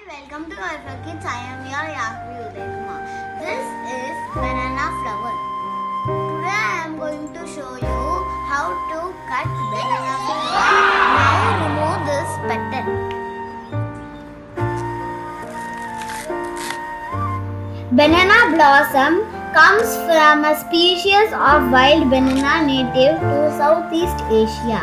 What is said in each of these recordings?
Welcome to Y4K Channel. I am your Yahvi. This is banana flower. Today I am going to show you how to cut banana flower. Now remove this petal. Banana blossom comes from a species of wild banana native to Southeast Asia.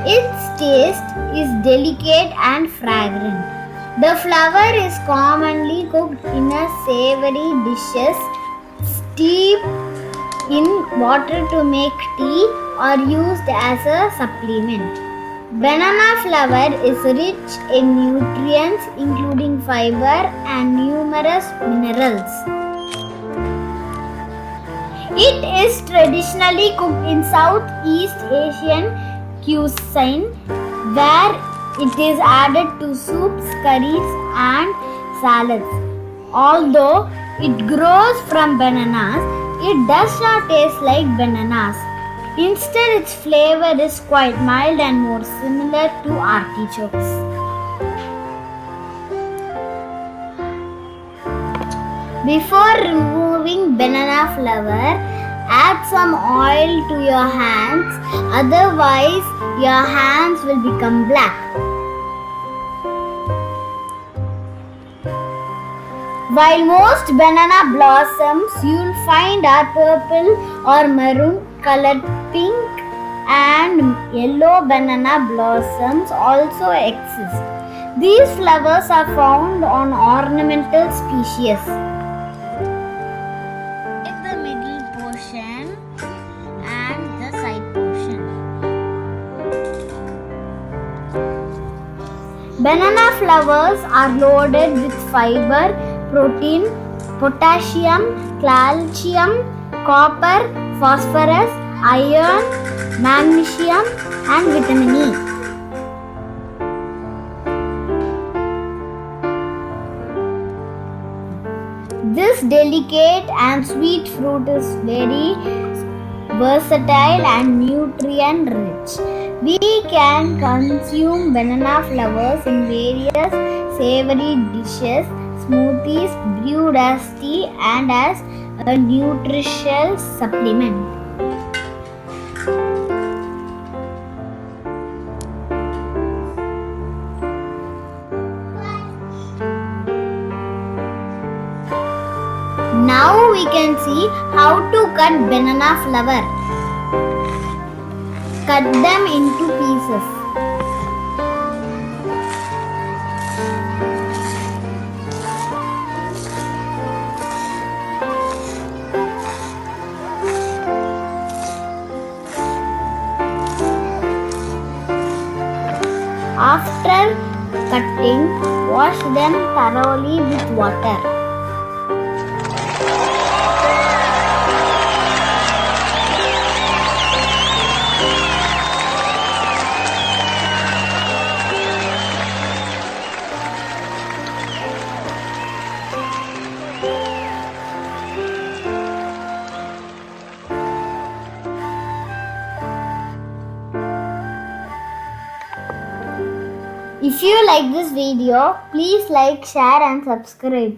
Its taste is delicate and fragrant. The flower is commonly cooked in a savory dishes, steeped in water to make tea, or used as a supplement. Banana flower is rich in nutrients including fiber and numerous minerals. It is traditionally cooked in Southeast Asian cuisine, where it is added to soups, curries, and salads. Although it grows from bananas, it does not taste like bananas. Instead, its flavor is quite mild and more similar to artichokes. Before removing banana flower, add some oil to your hands, otherwise your hands will become black. While most banana blossoms you'll find are purple or maroon colored, pink and yellow banana blossoms also exist. These flowers are found on ornamental species. The middle portion and the side portion. Banana flowers are loaded with fiber, protein, potassium, calcium, copper, phosphorus, iron, magnesium, and vitamin E. This delicate and sweet fruit is very versatile and nutrient rich. We can consume banana flowers in various savory dishes, smoothies, brewed as tea, and as a nutritional supplement. Now we can see how to cut banana flower. Cut them into pieces. After cutting, wash them thoroughly with water. If you like this video, please like, share and subscribe.